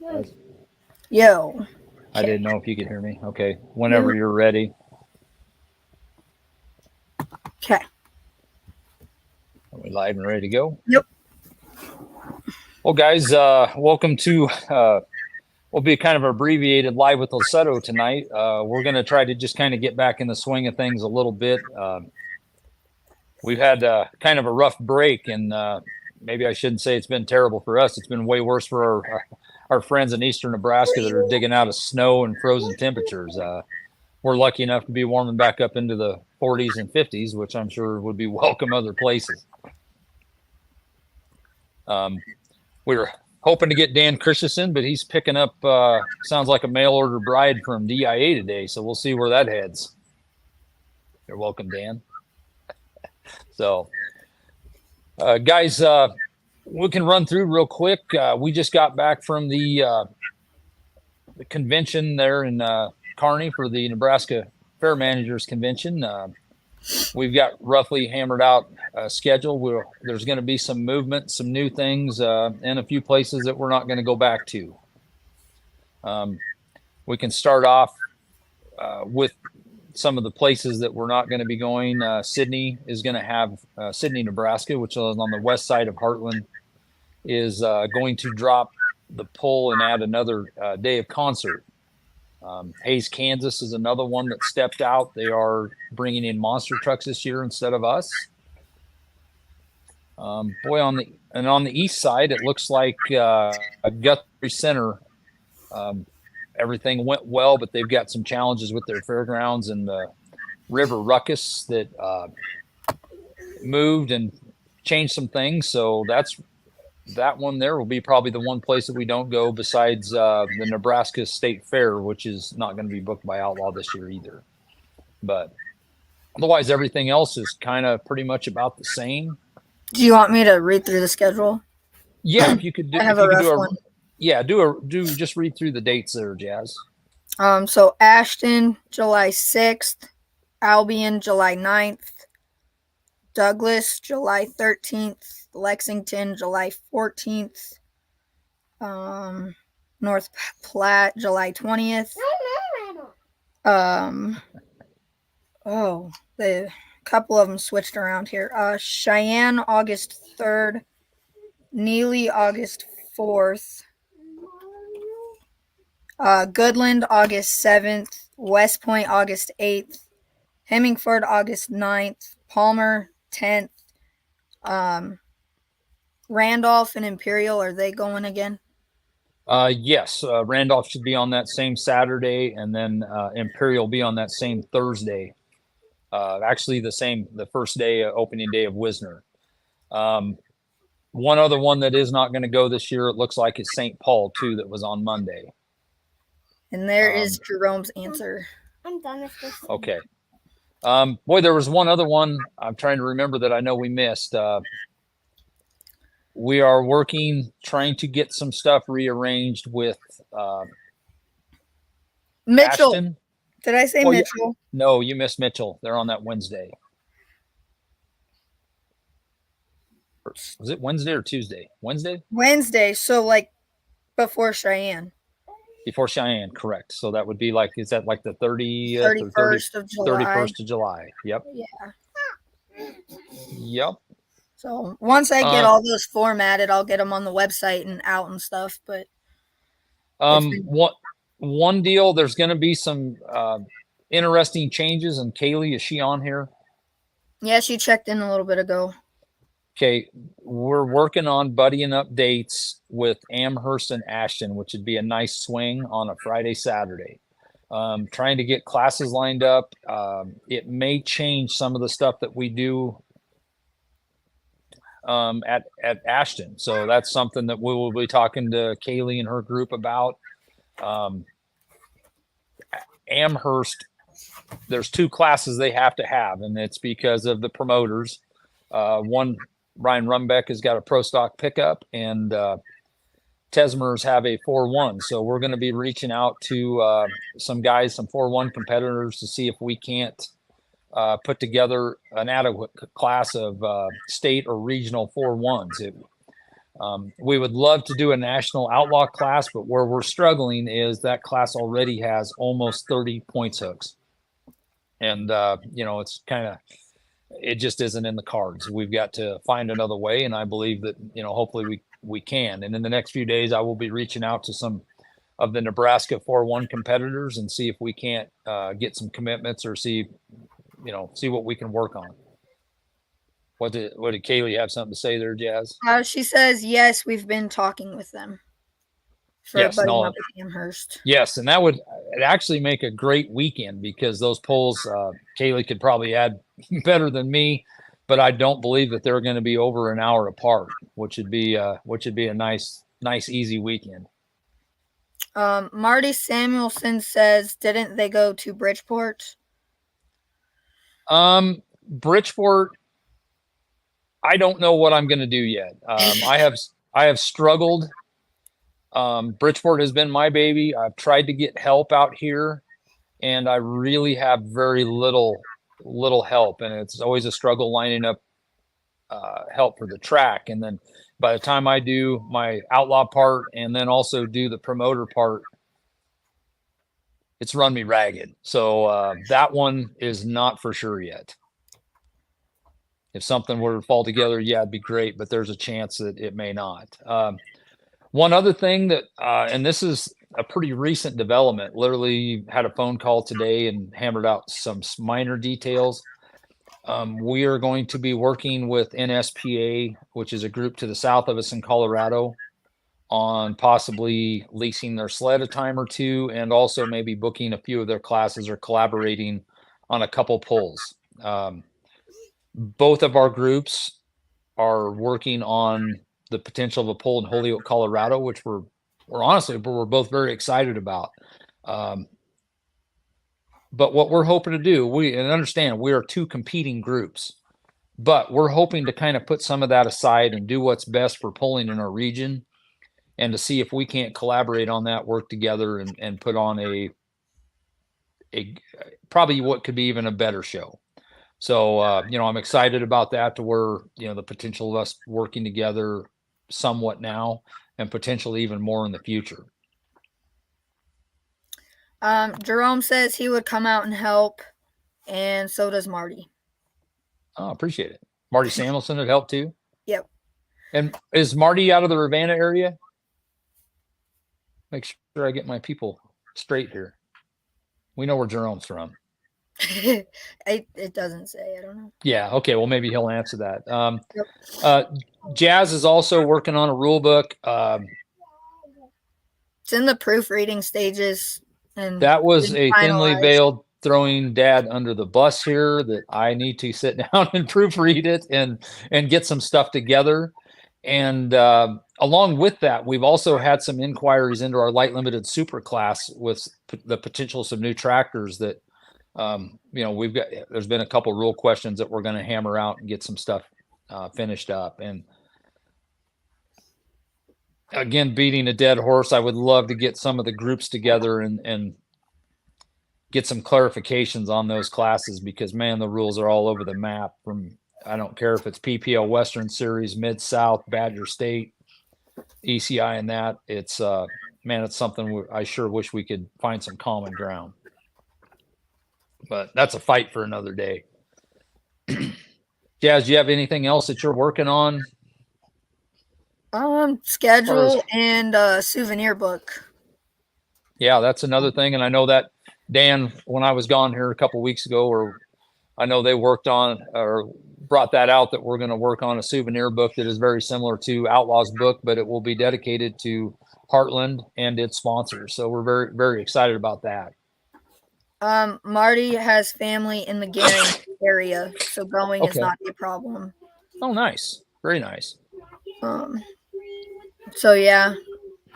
Guys, Yo. I Okay. didn't know if you could hear me. Okay, whenever you're ready. Okay. Are we live and ready to go? Yep. Well, guys, welcome to will be kind of abbreviated live with Lussetto tonight. We're going to try to just kind of get back in the swing of things a little bit. We've had kind of a rough break, and maybe I shouldn't say it's been terrible for us. It's been way worse for our friends in eastern Nebraska that are digging out of snow and frozen temperatures. We're lucky enough to be warming back up into the 40s and 50s, which I'm sure would be welcome other places. We were hoping to get Dan Christensen, but he's picking up, sounds like a mail order bride from DIA today. So we'll see where that heads. You're welcome, Dan. So, guys, we can run through real quick. We just got back from the convention there in Kearney for the Nebraska Fair Managers Convention. We've got roughly hammered out a schedule. There's going to be some movement, some new things, and a few places that we're not going to go back to. We can start off with some of the places that we're not going to be going. Sydney is going to have Sydney, Nebraska, which is on the west side of Heartland, is going to drop the pull and add another day of concert. Hayes, Kansas is another one that stepped out. They are bringing in monster trucks this year instead of us. Boy, on the east side, it looks like Guthrie Center. Everything went well, but they've got some challenges with their fairgrounds and the River Ruckus that moved and changed some things. So that one there will be probably the one place that we don't go besides the Nebraska State Fair, which is not going to be booked by Outlaw this year either. But otherwise, everything else is kind of pretty much about the same. Do you want me to read through the schedule? Yeah, if you could do I have a rough a one. yeah do just read through the dates there, Jazz. So Ashton, July 6th, Albion, July 9th, Douglas, July 13th, Lexington, July 14th, um, North Platte, July 20th. Um, oh, the couple of them switched around here. Cheyenne, August 3rd, Neely, August 4th, Goodland, August 7th, West Point, August 8th, Hemingford, August 9th, Palmer, 10th, um, Randolph and Imperial, are they going again? Yes, Randolph should be on that same Saturday, and then Imperial will be on that same Thursday. Actually, the first day, opening day of Wisner. Um, One other one that is not going to go this year, it looks like, is St. Paul too. That was on Monday. And there is Um, Jerome's answer. I'm done with this. okay. Boy, there was one other one I'm trying to remember that I know we missed. We are working, trying to get some stuff rearranged with Mitchell. Ashton. Did I say Oh, yeah. Mitchell? No, you missed Mitchell. They're on that Wednesday. Was it Wednesday or Tuesday? Wednesday? Wednesday, so like before Cheyenne. Before Cheyenne, correct. So that would be like, is that like the 30th or 31st of July. 31st of July? Yep. Yeah. Yep. So once I get Uh, all those formatted, I'll get them on the website and out and stuff. But it's been, one deal, there's going to be some interesting changes. And Kaylee, is she on here? yeah, she checked in a little bit ago. Okay, we're working on buddying up dates with Amherst and Ashton, which would be a nice swing on a Friday, Saturday. Trying to get classes lined up. It may change some of the stuff that we do at Ashton. So that's something that we will be talking to Kaylee and her group about. Amherst, there's two classes they have to have, and it's because of the promoters. One, Ryan Rumbeck has got a pro stock pickup, and Tesmers have a 4-1. So we're going to be reaching out to some guys, some 4-1 competitors, to see if we can't put together an adequate class of state or regional 4-1s. We would love to do a national outlaw class, but where we're struggling is that class already has almost 30 points hooks. And, it's it just isn't in the cards. We've got to find another way. And I believe that, hopefully we can. And in the next few days, I will be reaching out to some of the Nebraska 4-1 competitors and see if we can't get some commitments or see what we can work on. What did Kaylee have something to say there, Jazz? She says, yes, we've been talking with them for budding up with Amherst. Yes, and that would actually make a great weekend because those polls, Kaylee could probably add better than me, but I don't believe that they're going to be over an hour apart, which would be a nice, easy weekend. Marty Samuelson says, didn't they go to Bridgeport? Bridgeport, I don't know what I'm going to do yet. I have struggled. Bridgeport has been my baby. I've tried to get help out here, and I really have very little help, and it's always a struggle lining up help for the track. And then by the time I do my outlaw part and then also do the promoter part, it's run me ragged. So that one is not for sure yet. If something were to fall together, yeah, it'd be great, but there's a chance that it may not. One other thing that, and this is a pretty recent development, literally had a phone call today and hammered out some minor details. We are going to be working with NSPA, which is a group to the south of us in Colorado, on possibly leasing their sled a time or two, and also maybe booking a few of their classes or collaborating on a couple pulls. Both of our groups are working on the potential of a pull in Holyoke, Colorado, which we're both very excited about. But what we're hoping to do, and understand we are two competing groups, but we're hoping to kind of put some of that aside and do what's best for pulling in our region, and to see if we can't collaborate on that, work together, and put on a probably what could be even a better show. So, I'm excited about that, to where, the potential of us working together somewhat now and potentially even more in the future. Jerome says he would come out and help, and so does Marty. Oh, appreciate it. Marty Samuelson would help too? Yep. And is Marty out of the Ravenna area? Make sure I get my people straight here. We know where Jerome's from. It doesn't say. I don't know. Yeah. Okay. Well, maybe he'll answer that. Jazz is also working on a rule book. It's in the proofreading stages. And that was a thinly veiled throwing Dad under the bus here, that I need to sit down and proofread it and get some stuff together. And along with that, we've also had some inquiries into our light limited super class with the potential of some new tractors that, there's been a couple rule questions that we're going to hammer out and get some stuff finished up. And again, beating a dead horse, I would love to get some of the groups together and get some clarifications on those classes, because man, the rules are all over the map. From, I don't care if it's PPL Western Series, Mid-South, Badger State, ECI, and that. It's it's something I sure wish we could find some common ground. But that's a fight for another day. Jazz, do you have anything else that you're working on? Schedule and souvenir book. Yeah, that's another thing. And I know that Dan, when I was gone here a couple weeks ago, or I know they worked on or brought that out, that we're going to work on a souvenir book that is very similar to Outlaw's book, but it will be dedicated to Heartland and its sponsors. So we're very, very excited about that. Marty has family in the Gary area, so going is not a problem. Oh, nice. Very nice. So yeah.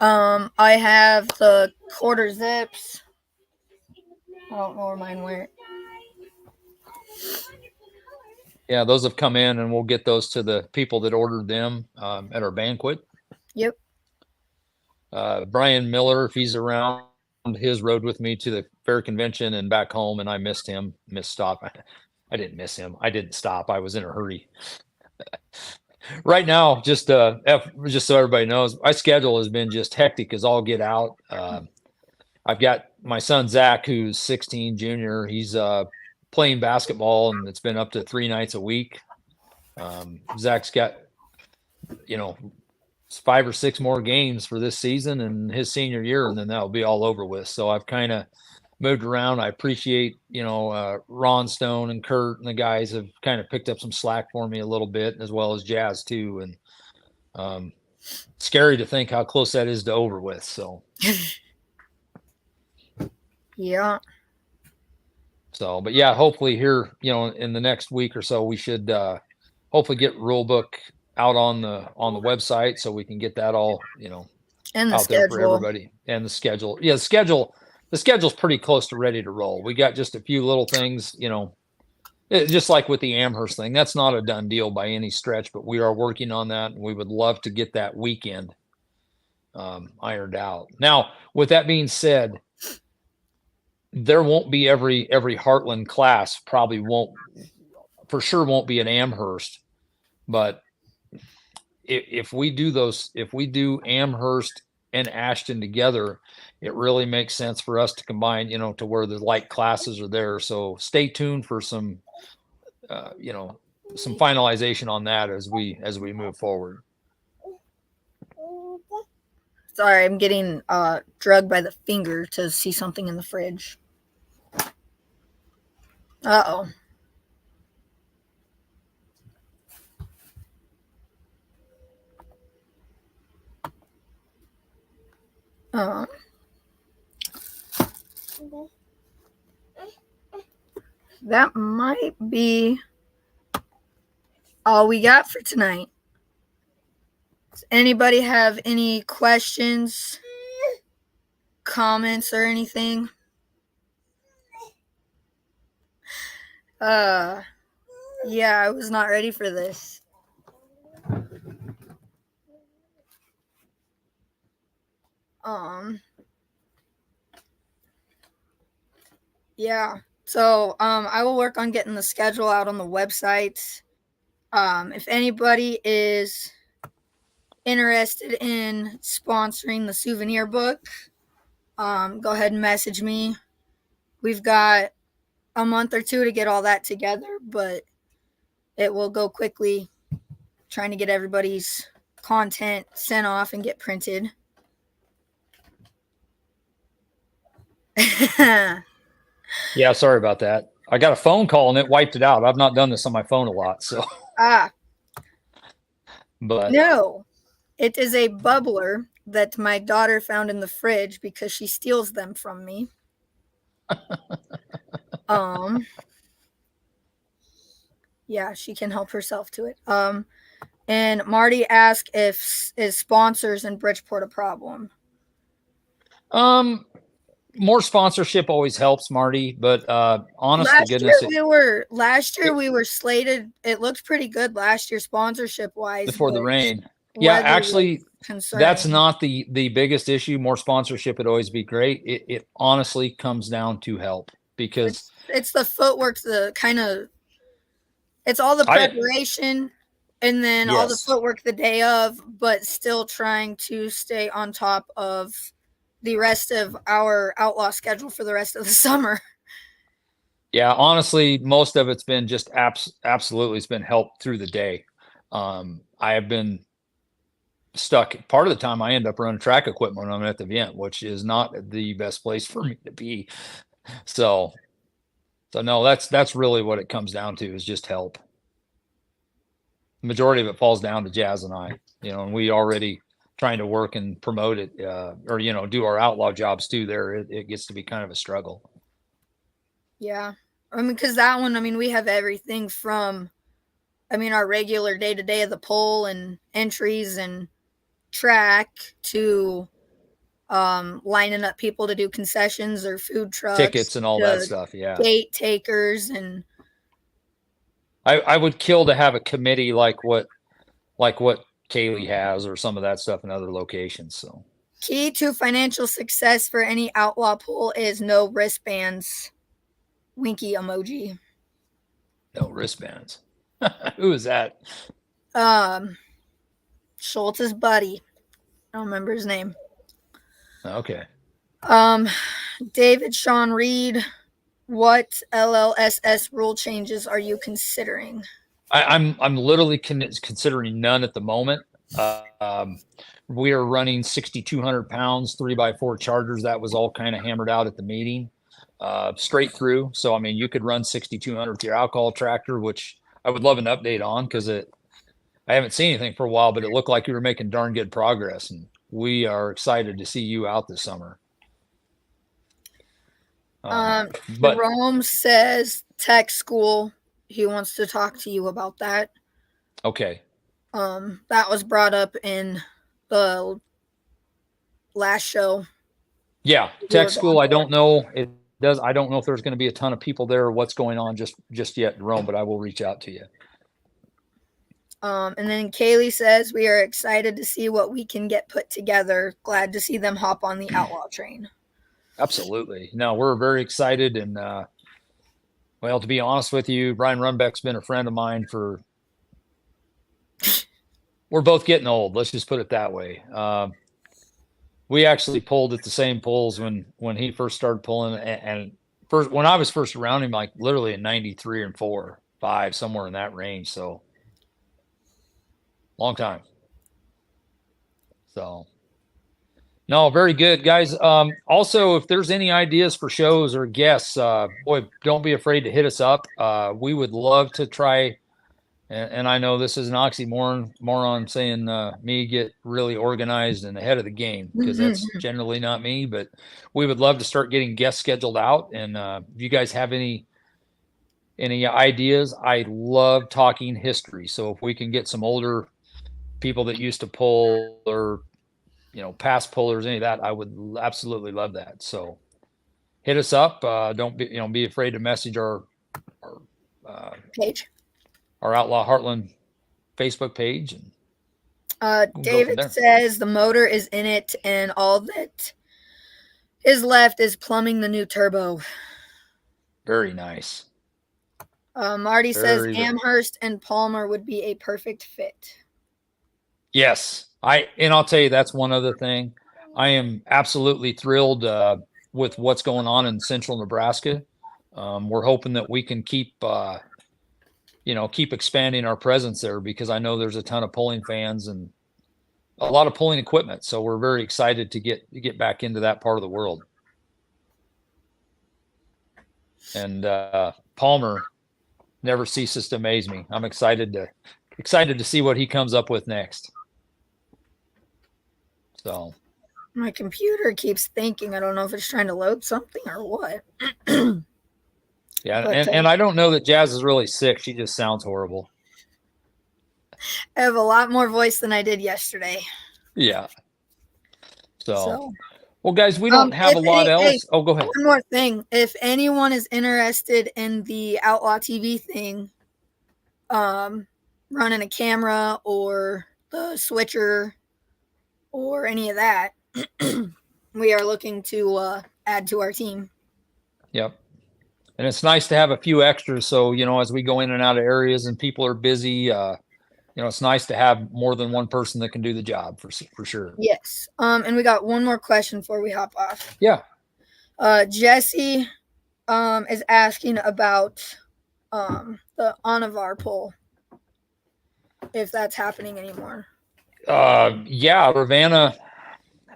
I have the quarter zips. I don't know where mine went. Yeah, those have come in, and we'll get those to the people that ordered them at our banquet. Yep. Brian Miller, if he's around, his rode with me to the fair convention and back home, and I missed him. I didn't miss him. I didn't stop. I was in a hurry. right now, just just so everybody knows, my schedule has been just hectic as all get out. I've got my son Zach, who's 16, junior. He's playing basketball, and it's been up to 3 nights a week. Zach's got, you know, 5 or 6 more games for this season and his senior year, and then that'll be all over with. So I've kind of moved around. I appreciate, Ron Stone and Kurt and the guys have kind of picked up some slack for me a little bit, as well as Jazz too. And scary to think how close that is to over with. So Yeah. So, but yeah, hopefully here, in the next week or so, we should hopefully get rule book out on the website so we can get that all, And the out there for schedule. everybody. And the schedule. Yeah, the schedule's pretty close to ready to roll. We got just a few little things, just like with the Amherst thing. That's not a done deal by any stretch, but we are working on that, and we would love to get that weekend ironed out. Now, with that being said, there won't be every Heartland class, probably won't be at Amherst, but if we do Amherst and Ashton together, it really makes sense for us to combine, to where the like classes are there. So stay tuned for some some finalization on that as we move forward. Sorry, I'm getting drugged by the finger to see something in the fridge. Uh-oh. That might be all we got for tonight. Does anybody have any questions, comments, or anything? Yeah, I was not ready for this. Yeah. So, I will work on getting the schedule out on the website. If anybody is interested in sponsoring the souvenir book, go ahead and message me. We've got a month or two to get all that together, but it will go quickly, trying to get everybody's content sent off and get printed. Yeah, sorry about that. I got a phone call and it wiped it out. I've not done this on my phone a lot, so. But no, it is a bubbler that my daughter found in the fridge because she steals them from me. Yeah, she can help herself to it. And Marty asked if is sponsors in Bridgeport a problem. More sponsorship always helps, Marty, but honest to goodness, last year we were slated. It looked pretty good last year, sponsorship wise, before the rain. Yeah, actually, that's not the biggest issue. More sponsorship would always be great. It honestly comes down to help, because it's the footwork, it's all the preparation and then all the footwork the day of, but still trying to stay on top of the rest of our outlaw schedule for the rest of the summer. Yeah, honestly, most of it's been just absolutely, it's been help through the day. I have been stuck. Part of the time I end up running track equipment when I'm at the event, which is not the best place for me to be. So no, that's really what it comes down to, is just help. The majority of it falls down to Jazz and I, and we already trying to work and promote it, or do our outlaw jobs too. There, it gets to be kind of a struggle. Yeah, because that one, we have everything from, our regular day-to-day of the poll and entries and track to lining up people to do concessions or food trucks, tickets and all that stuff. Yeah, gate takers, and I would kill to have a committee like what Kaylee has, or some of that stuff in other locations. So, key to financial success for any outlaw pool is no wristbands. Winky emoji. No wristbands. Who is that? Schultz's buddy. I don't remember his name. Okay. David Sean Reed. What LLSS rule changes are you considering? I'm literally considering none at the moment. We are running 6,200 pounds, 3x4 chargers. That was all kind of hammered out at the meeting, straight through. So, I mean, you could run 6,200 with your alcohol tractor, which I would love an update on because I haven't seen anything for a while, but it looked like you were making darn good progress. And we are excited to see you out this summer. But Jerome says tech school. He wants to talk to you about that. Okay. That was brought up in the last show. Yeah, tech school. I don't know. It does. I don't know if there's going to be a ton of people there or what's going on just yet, Rome. But I will reach out to you. And then Kaylee says we are excited to see what we can get put together. Glad to see them hop on the outlaw train. Absolutely. No, we're very excited, and well, to be honest with you, Brian Runbeck's been a friend of mine for. We're both getting old. Let's just put it that way. We actually pulled at the same pulls when he first started pulling, and first when I was first around him, like literally in '93 and 4, 5, somewhere in that range. So long time. So no, very good, guys. Also, if there's any ideas for shows or guests, boy, don't be afraid to hit us up. We would love to try. And I know this is an oxymoron saying me get really organized and ahead of the game because that's generally not me. But we would love to start getting guests scheduled out. And if you guys have any ideas, I love talking history. So if we can get some older people that used to pull or past pullers, any of that, I would absolutely love that. So hit us up. Don't be afraid to message our page. Our Outlaw Heartland Facebook page. And David says the motor is in it and all that is left is plumbing the new turbo. Very nice. Marty says Amherst and Palmer would be a perfect fit. Yes. I'll tell you, that's one other thing. I am absolutely thrilled with what's going on in central Nebraska. We're hoping that we can keep expanding our presence there because I know there's a ton of pulling fans and a lot of pulling equipment. So we're very excited to get back into that part of the world. And Palmer never ceases to amaze me. I'm excited to see what he comes up with next. So my computer keeps thinking. I don't know if it's trying to load something or what. Yeah, and I don't know that Jazz is really sick. She just sounds horrible. I have a lot more voice than I did yesterday. Yeah. So well, guys, we don't have a lot else. Go ahead. One more thing. If anyone is interested in the Outlaw TV thing, running a camera or the switcher or any of that, we are looking to add to our team. Yep. And it's nice to have a few extras. So, as we go in and out of areas and people are busy, it's nice to have more than one person that can do the job for sure. Yes. And we got one more question before we hop off. Yeah. Jesse is asking about the Anavar pull, if that's happening anymore. Yeah, Ravenna.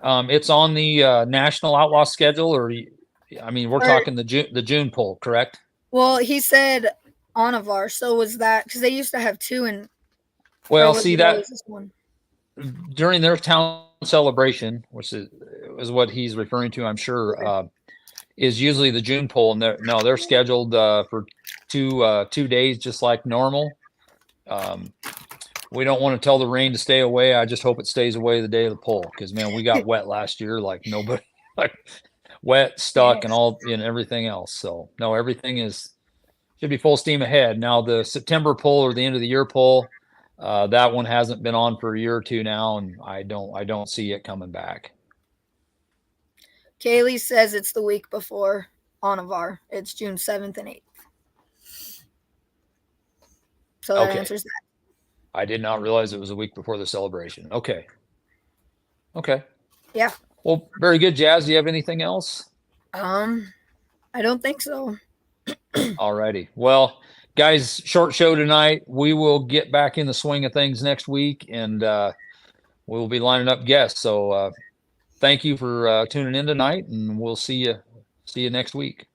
It's on the National Outlaw schedule, we're talking the June poll, correct? Well, he said Anavar, so was that because they used to have two and well, see that during their town celebration, which is what he's referring to, I'm sure, is usually the June poll, and they're scheduled for 2 days, just like normal. We don't want to tell the rain to stay away. I just hope it stays away the day of the poll because man, we got wet last year like nobody, like wet, stuck, and all and everything else. So no, everything should be full steam ahead. Now the September poll or the end of the year poll, that one hasn't been on for a year or two now, and I don't see it coming back. Kaylee says it's the week before Anavar. It's June 7th and 8th. So that answers that. I did not realize it was a week before the celebration. Okay. Okay. Yeah. Well, very good, Jazz. Do you have anything else? I don't think so. All righty. Well, guys, short show tonight. We will get back in the swing of things next week, and we'll be lining up guests. So thank you for tuning in tonight, and we'll see you next week.